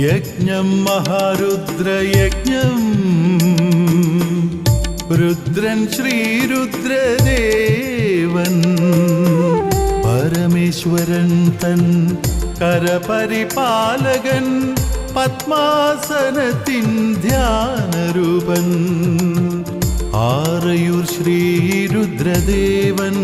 യജ്ഞം മഹാരുദ്രയജ്ഞം രുദ്രൻ ശ്രീരുദ്രദേവൻ പരമേശ്വരൻ തൻ കരപരിപാലകൻ പത്മാസനത്തിൻ ധ്യാനരൂപൻ ആറയൂർ ശ്രീരുദ്രദേവൻ